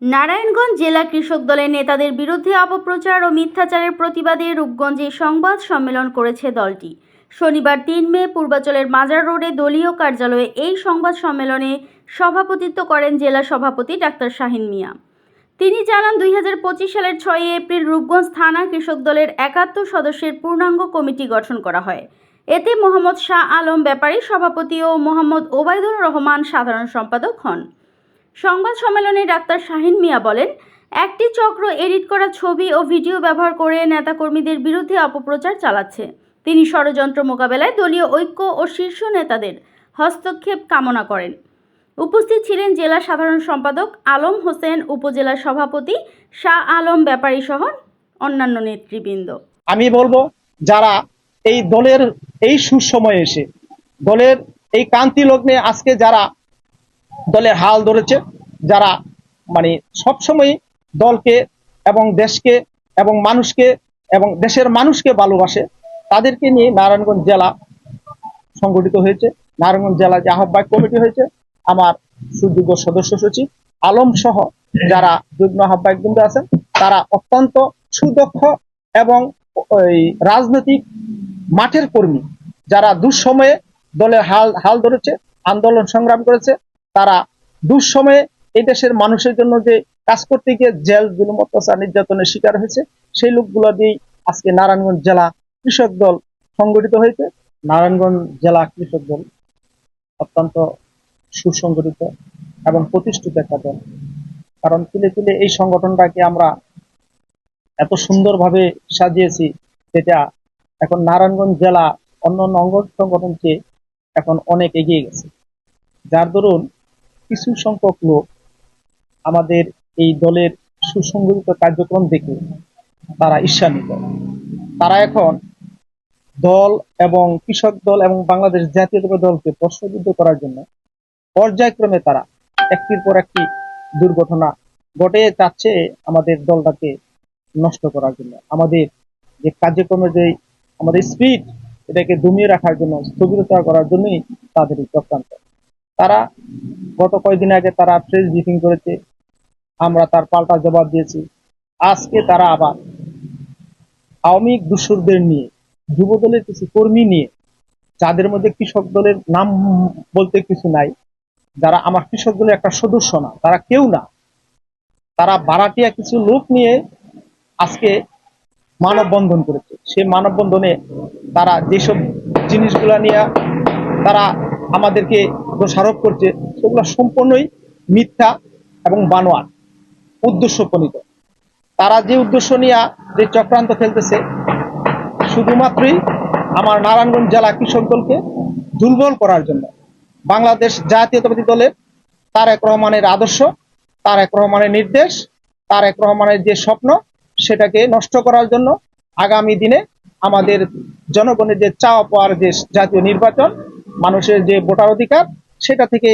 নারায়ণগঞ্জ জেলা কৃষক দলের নেতাদের বিরুদ্ধে অপপ্রচার ও মিথ্যাচারের প্রতিবাদে রূপগঞ্জে সংবাদ সম্মেলন করেছে দলটি। শনিবার ৩ মে পূর্বাচলের মাজার রোডে দলীয় কার্যালয়ে এই সংবাদ সম্মেলনে সভাপতিত্ব করেন জেলা সভাপতি ডাক্তার শাহিন মিয়া। তিনি জানান, ২০২৫ সালের ৬ এপ্রিল রূপগঞ্জ থানা কৃষক দলের ৭১ সদস্যের পূর্ণাঙ্গ কমিটি গঠন করা হয়। এতে মোহাম্মদ শাহ আলম ব্যাপারী সভাপতি ও মোহাম্মদ ওবায়দুর রহমান সাধারণ সম্পাদক হন। সংবাদ সম্মেলনে ডাক্তার শাহিন মিয়া বলেন, একটি চক্র এডিট করা ছবি ও ভিডিও ব্যবহার করে নেতাকর্মীদের বিরুদ্ধে অপপ্রচার চালাচ্ছে। তিনি ষড়যন্ত্র মোকাবেলায় দলীয় ঐক্য ও শীর্ষ নেতাদের হস্তক্ষেপ কামনা করেন। উপস্থিত ছিলেন জেলা সাধারণ সম্পাদক আলম হোসেন, উপজেলা সভাপতি শাহ আলম ব্যাপারী সহ অন্যান্য নেতৃবৃন্দ। আমি বলবো, যারা এই দলের এই সুসময়ে এসে দলের এই ক্রান্তি লগ্নে আজকে যারা দলের হাল ধরেছে, যারা সবসময় দলকে এবং দেশকে এবং মানুষকে এবং দেশের মানুষকে ভালোবাসে, তাদেরকে নিয়ে নারায়ণগঞ্জ জেলা সংগঠিত হয়েছে। নারায়ণগঞ্জ জেলা যে আহ্বায়ক কমিটি হয়েছে, আমার সুযোগ্য সদস্য সচিব আলম সহ যারা যুগ্ম আহ্বায়ক বৃন্দ আছেন, তারা অত্যন্ত সুদক্ষ এবং রাজনৈতিক মাঠের কর্মী, যারা দুঃসময়ে দলের হাল ধরেছে, আন্দোলন সংগ্রাম করেছে। তারা দুঃসময়ে এই দেশের মানুষের জন্য যে কাজ করতে গিয়ে জেল, জুলুম, অত্যাচার, নির্যাতনের শিকার হয়েছে, সেই লোকগুলো দিয়েই আজকে নারায়ণগঞ্জ জেলা কৃষক দল সংগঠিত হয়েছে। নারায়ণগঞ্জ জেলা কৃষক দল অত্যন্ত সুসংগঠিত এবং প্রতিষ্ঠিত একটা দল। কারণ তিলে তিলে এই সংগঠনটাকে আমরা এত সুন্দরভাবে সাজিয়েছি, যেটা এখন নারায়ণগঞ্জ জেলা অন্য অঙ্গ সংগঠন চেয়ে এখন অনেক এগিয়ে গেছে। যার দরুন কিছু সংখ্যক লোক আমাদের এই দলের সুসংগঠিত কার্যক্রম দেখে তারা ঈর্ষান্বিত। তারা এখন দল এবং কৃষক দল এবং বাংলাদেশ জাতীয়তাবাদী দলকে প্রশ্নবিদ্ধ করার জন্য পর্যায়ক্রমে তারা একটির পর একটি দুর্ঘটনা ঘটে যাচ্ছে, আমাদের দলটাকে নষ্ট করার জন্য, আমাদের যে কার্যক্রমের যে আমাদের স্পিড, এটাকে দমিয়ে রাখার জন্য, স্থগিত করার জন্যই তাদের এই চক্রান্ত। তারা গত কয়েকদিন আগে তারা প্রেস ব্রিফিং করেছে, আমরা তার পাল্টা জবাব দিয়েছি। আজকে তারা আবার আওয়ামী দূষরদের নিয়ে, যুব দলের কিছু কর্মী নিয়ে, যাদের মধ্যে কৃষক দলের নাম বলতে কিছু নাই, যারা আমার কৃষক দলের একটা সদস্য না, তারা কেউ না, তারা ভাড়াটিয়া কিছু লোক নিয়ে আজকে মানববন্ধন করেছে। সেই মানববন্ধনে তারা যেসব জিনিসগুলা নিয়ে তারা আমাদেরকে দোষারোপ করছে, সেগুলো সম্পূর্ণই মিথ্যা এবং বানোয়াট, উদ্দেশ্য প্রণীত। তারা যে উদ্দেশ্য নিয়ে যে চক্রান্ত খেলতেছে, শুধুমাত্রই আমার নারায়ণগঞ্জ জেলা কৃষক দলকে দুর্বল করার জন্য। বাংলাদেশ জাতীয়তাবাদী দলের তারেক রহমানের আদর্শ, তারেক রহমানের নির্দেশ, তারেক রহমানের যে স্বপ্ন, সেটাকে নষ্ট করার জন্য আগামী দিনে আমাদের জনগণের যে চাওয়া পাওয়ার যে জাতীয় নির্বাচন, মানুষের যে ভোটার অধিকার, সেটা থেকে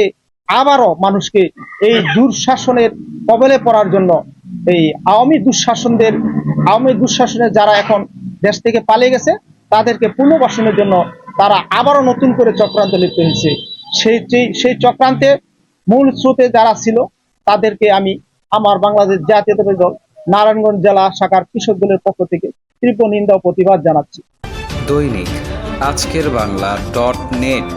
আবারও মানুষকে এই দুঃশাসনের কবলে পড়ার জন্য, এই আওয়ামী দুঃশাসনের যারা এখন দেশ থেকে পালিয়ে গেছে, তাদেরকে পুনর্বাসনের জন্য তারা আবারও নতুন করে চক্রান্ত লিপ্ত হয়েছে। সেই চক্রান্তে মূল স্রোতে যারা ছিল, তাদেরকে আমি আমার বাংলাদেশ জাতীয়তাবাদী দল নারায়ণগঞ্জ জেলা শাখার কৃষক দলের পক্ষ থেকে তীব্র নিন্দা ও প্রতিবাদ জানাচ্ছি। দৈনিক আজকের বাংলা .net